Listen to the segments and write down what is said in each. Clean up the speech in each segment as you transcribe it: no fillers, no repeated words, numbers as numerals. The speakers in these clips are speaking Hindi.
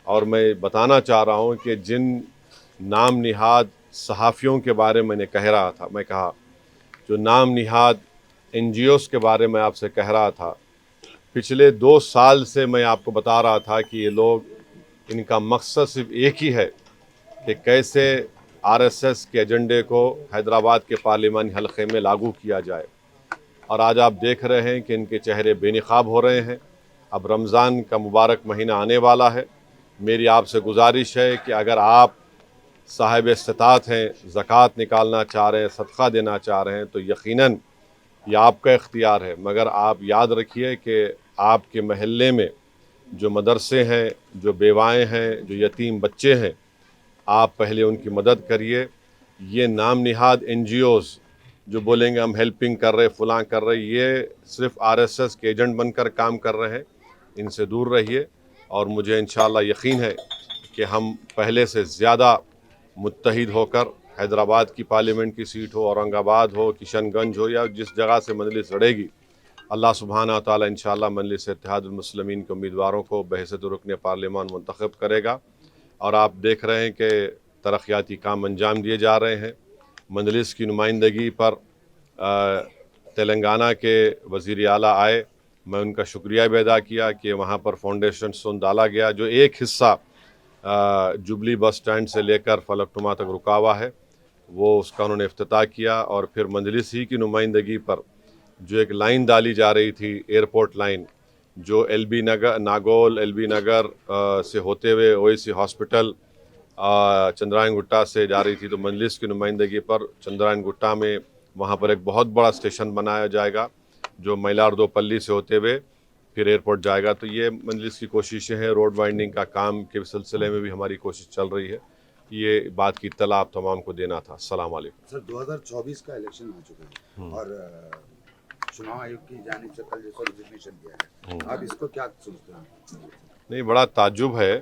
और मैं बताना चाह रहा हूँ कि जिन नाम निहाद सहाफ़ियों के बारे में मैं कहा, जो नाम निहाद एनजीओज़ के बारे में आपसे कह रहा था, पिछले 2 साल से मैं आपको बता रहा था कि ये लोग, इनका मकसद सिर्फ एक ही है कि कैसे आरएसएस के एजेंडे को हैदराबाद के पार्लिमानी हलक़े में लागू किया जाए। और आज आप देख रहे हैं कि इनके चेहरे बेनकाब हो रहे हैं। अब रमज़ान का मुबारक महीना आने वाला है। मेरी आपसे गुजारिश है कि अगर आप साहिब इस्तिताअत हैं, ज़कात निकालना चाह रहे हैं, सदका देना चाह रहे हैं, तो यकीनन ये आपका इख्तियार है। मगर आप याद रखिए कि आपके महल्ले में जो मदरसे हैं, जो बेवाएँ हैं, जो यतीम बच्चे हैं, आप पहले उनकी मदद करिए। ये नाम निहाद एनजीओज़ जो बोलेंगे हम हेल्पिंग कर रहे, फलां कर रहे, ये सिर्फ आरएसएस के एजेंट बनकर काम कर रहे हैं। इनसे दूर रहिए और मुझे इंशाअल्लाह यकीन है कि हम पहले से ज़्यादा मुत्तहिद होकर, हैदराबाद की पार्लियामेंट की सीट हो, औरंगाबाद हो, किशनगंज हो, या जिस जगह से मजलिस लड़ेगी, अल्लाह सुब्हाना व तआला इंशाअल्लाह मजलिस इत्तेहादुल मुस्लिमीन के उम्मीदवारों को बहैसियत रुकन पार्लियामान मुंतखब करेगा। और आप देख रहे हैं कि तरक्याती काम अंजाम दिए जा रहे हैं। मजलिस की नुमाइंदगी पर तेलंगाना के वज़ीर आला आए, मैं उनका शुक्रिया भी अदा किया कि वहाँ पर फाउंडेशन स्टोन डाला गया, जो एक हिस्सा जुबली बस स्टैंड से लेकर फलकनुमा तक रुका हुआ है, वो उसका उन्होंने इफ्तिताह किया। और फिर मजलिस ही की नुमाइंदगी पर जो एक लाइन डाली जा रही थी, एयरपोर्ट लाइन, जो एलबी नगर, नागौल एलबी नगर से होते हुए ओएसी हॉस्पिटल चंद्रायन गुट्टा से जा रही थी, तो मजलिस की नुमाइंदगी पर चंद्रायन गुट्टा में वहाँ पर एक बहुत बड़ा स्टेशन बनाया जाएगा, जो मैलारदोपल्ली से होते हुए फिर एयरपोर्ट जाएगा। तो ये मजलिस की कोशिशें हैं। रोड वाइंडिंग का काम के सिलसिले में भी हमारी कोशिश चल रही है। ये बात की इत्तला आप तमाम को देना था। अस्सलाम वालेकुम। सर 2024 का इलेक्शन आ चुका है और चुनाव आयोग की जानिब से कल जैसा रिजिग्नेशन दिया है, आप इसको क्या सोचते हैं? नहीं, बड़ा ताज्जुब है,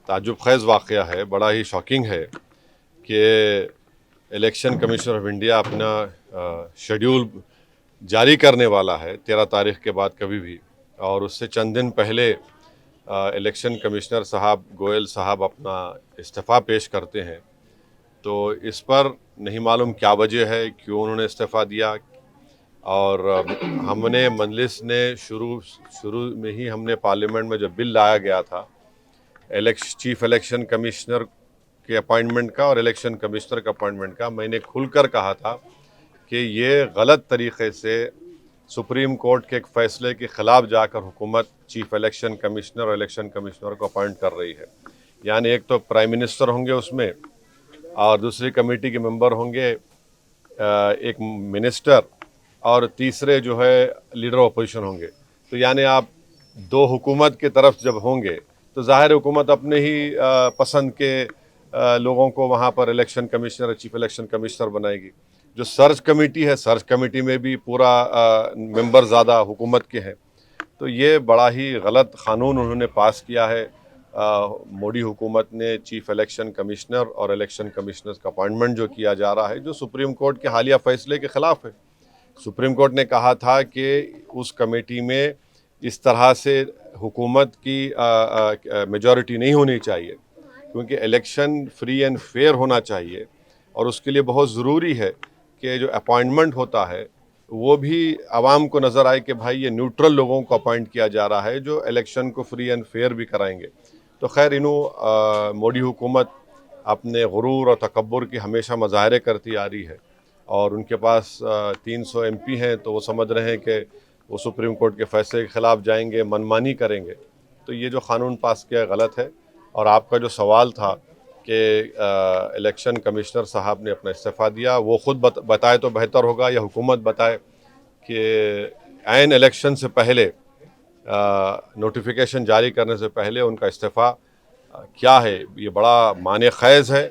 ताज्जुब ख़ेज़ वाक़या है, बड़ा ही शॉकिंग है कि इलेक्शन कमीशन ऑफ इंडिया अपना शेड्यूल जारी करने वाला है 13 तारीख के बाद कभी भी, और उससे चंद दिन पहले इलेक्शन कमिश्नर साहब गोयल साहब अपना इस्तीफ़ा पेश करते हैं। तो इस पर नहीं मालूम क्या वजह है, क्यों उन्होंने इस्तीफ़ा दिया। और हमने मजलिस ने शुरू में ही हमने पार्लियामेंट में जब बिल लाया गया था चीफ इलेक्शन कमिश्नर के अपॉइंटमेंट का और इलेक्शन कमिश्नर का अपॉइंटमेंट का, मैंने खुलकर कहा था कि ये गलत तरीके से सुप्रीम कोर्ट के एक फ़ैसले के ख़िलाफ़ जाकर हुकूमत चीफ इलेक्शन कमिश्नर और इलेक्शन कमिश्नर को अपॉइंट कर रही है। यानी एक तो प्राइम मिनिस्टर होंगे उसमें, और दूसरी कमेटी के मेंबर होंगे एक मिनिस्टर, और तीसरे जो है लीडर अपोजिशन होंगे। तो यानी आप दो हुकूमत की तरफ जब होंगे तो ज़ाहिर हुकूमत अपने ही पसंद के लोगों को वहाँ पर election commissioner, chief election commissioner बनाएगी। जो सर्च कमेटी है, सर्च कमेटी में भी पूरा मेंबर ज़्यादा हुकूमत के हैं। तो ये बड़ा ही गलत क़ानून उन्होंने पास किया है। मोदी हुकूमत ने चीफ इलेक्शन कमिश्नर और इलेक्शन कमिश्नर्स का अपॉइंटमेंट जो किया जा रहा है, जो सुप्रीम कोर्ट के हालिया फ़ैसले के ख़िलाफ़ है। सुप्रीम कोर्ट ने कहा था कि उस कमेटी में इस तरह से हुकूमत की मेजॉरिटी नहीं होनी चाहिए, क्योंकि इलेक्शन फ्री एंड फेयर होना चाहिए। और उसके लिए बहुत ज़रूरी है कि जो अपॉइंटमेंट होता है वो भी आवाम को नज़र आए कि भाई ये न्यूट्रल लोगों को अपॉइंट किया जा रहा है, जो इलेक्शन को फ्री एंड फेयर भी कराएंगे। तो खैर मोदी हुकूमत अपने गुरूर और तकब्बुर की हमेशा मज़ाहरे करती आ रही है, और उनके पास 300 एमपी हैं, तो वो समझ रहे हैं कि वो सुप्रीम कोर्ट के फैसले के ख़िलाफ़ जाएंगे, मनमानी करेंगे। तो ये जो क़ानून पास किया गलत है। और आपका जो सवाल था कि इलेक्शन कमिश्नर साहब ने अपना इस्तीफ़ा दिया, वो ख़ुद बताए तो बेहतर होगा, या हुकूमत बताए कि ऐन इलेक्शन से पहले, नोटिफिकेशन जारी करने से पहले उनका इस्तीफ़ा क्या है, ये बड़ा माने ख़ैज़ है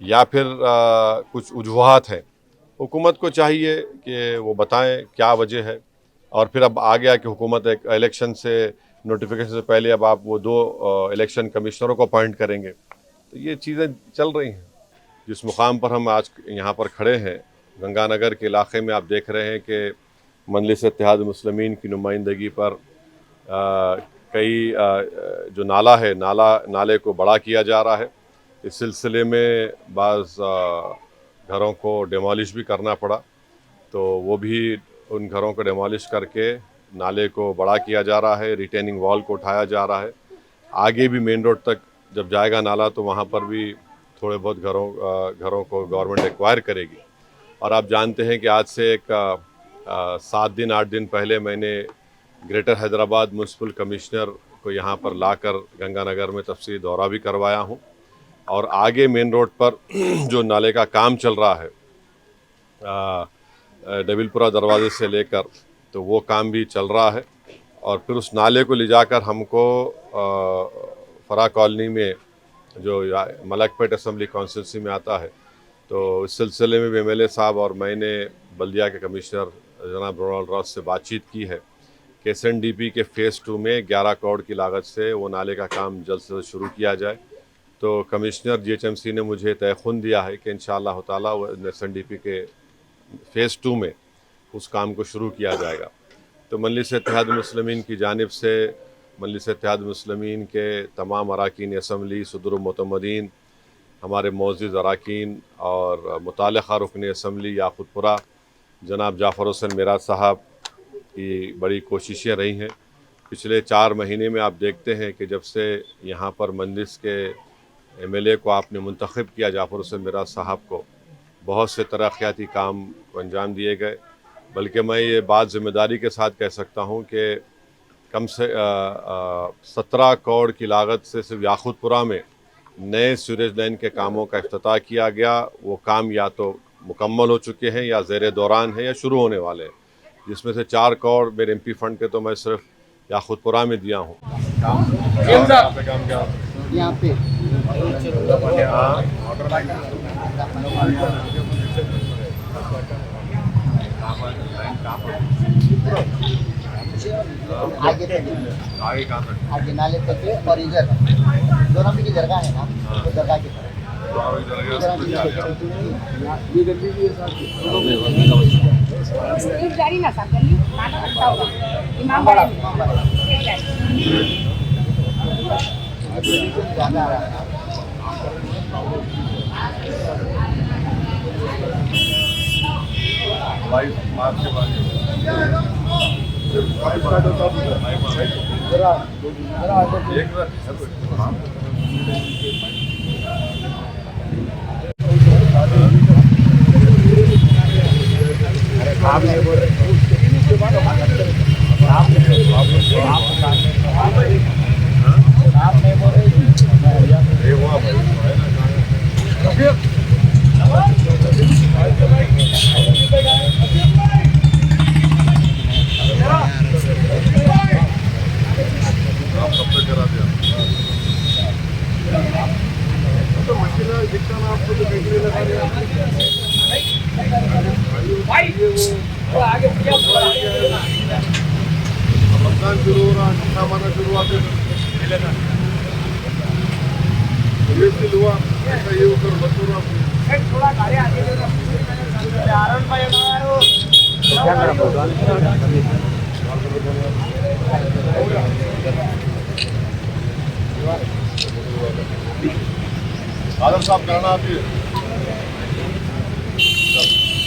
या फिर कुछ वजूहात हैं। हुकूमत को चाहिए कि वो बताएं क्या वजह है। और फिर अब आ गया कि हुकूमत एक इलेक्शन से नोटिफिकेशन से पहले अब आप वो 2 इलेक्शन कमिश्नरों को अपॉइंट करेंगे। तो ये चीज़ें चल रही हैं। जिस मुकाम पर हम आज यहाँ पर खड़े हैं, गंगानगर के इलाके में, आप देख रहे हैं कि मजलिस इत्तेहाद मुस्लिमीन की नुमाइंदगी पर कई जो नाला है नाले को बड़ा किया जा रहा है। इस सिलसिले में बाज़ घरों को डिमोलिश भी करना पड़ा, तो वो भी उन घरों को डिमोलिश करके नाले को बड़ा किया जा रहा है, रिटेनिंग वॉल को उठाया जा रहा है। आगे भी मेन रोड तक जब जाएगा नाला तो वहाँ पर भी थोड़े बहुत घरों को गवर्नमेंट एक्वायर करेगी। और आप जानते हैं कि आज से एक 7 दिन 8 दिन पहले मैंने ग्रेटर हैदराबाद म्यूनसिपल कमिश्नर को यहाँ पर लाकर गंगानगर में तफसीली दौरा भी करवाया हूँ। और आगे मेन रोड पर जो नाले का काम चल रहा है डबिलपुरा दरवाजे से लेकर, तो वो काम भी चल रहा है। और फिर उस नाले को ले जाकर हमको फरा कॉलोनी में जो मलकपेट असम्बली कॉन्स्टिट्यूंसी में आता है, तो इस सिलसिले में भी एमएलए साहब और मैंने बल्दिया के कमिश्नर जनाब रोनाल्ड रॉस से बातचीत की है कि एसएनडीपी के फ़ेज़ 2 में 11 करोड़ की लागत से वो नाले का काम जल्द से जल्द शुरू किया जाए। तो कमिश्नर जीएचएमसी ने मुझे तयख़ुन दिया है कि इंशाअल्लाह ताला एसएनडीपी के फ़ेज़ 2 में उस काम को शुरू किया जाएगा। तो मजलिस इत्तेहाद मुस्लिमीन की जानिब से मजलिस इत्तेहाद मुस्लिमीन के तमाम अरकान असम्बली, सदर मुतमदीन, हमारे मोअज़्ज़िज़ अरकान और मुताल्लिक़ा रुकन असम्बली याक़ूतपुरा जनाब जाफ़र हुसैन मिराज साहब की बड़ी कोशिशें रही हैं। पिछले 4 महीने में आप देखते हैं कि जब से यहाँ पर मजलिस के एमएलए को आपने मुंतखब किया जाफ़र हुसैन मिराज साहब को, बहुत से तरक्याती काम अंजाम दिए गए। बल्कि मैं ये बात ज़िम्मेदारी के साथ कह सकता हूँ कि कम से 17 करोड़ की लागत से सिर्फ याक़ूतपुरा में नए सीवरेज लाइन के कामों का इफ्तिताह किया गया। वो काम या तो मुकम्मल हो चुके हैं या ज़ेर दौरान है या शुरू होने वाले हैं, जिसमें से 4 करोड़ मेरे एमपी फंड के तो मैं सिर्फ याक़ूतपुरा में दिया हूँ। यहाँ पे आगे तक आगे नाले तक है। और इधर दोनों भी की दरगाह है ना, तो दरगाह की तरफ स्ट्रीट गाड़ी ना साथ गली माना लगता होगा इमाम बड़ा ज़्यादा आ रहा है। मतदान शुरू हो रहा है, खाना शुरुआत हुआ ऐसा ये ऊपर बतूरा थोड़ा गाड़ी आगे आदम साहब कहना आप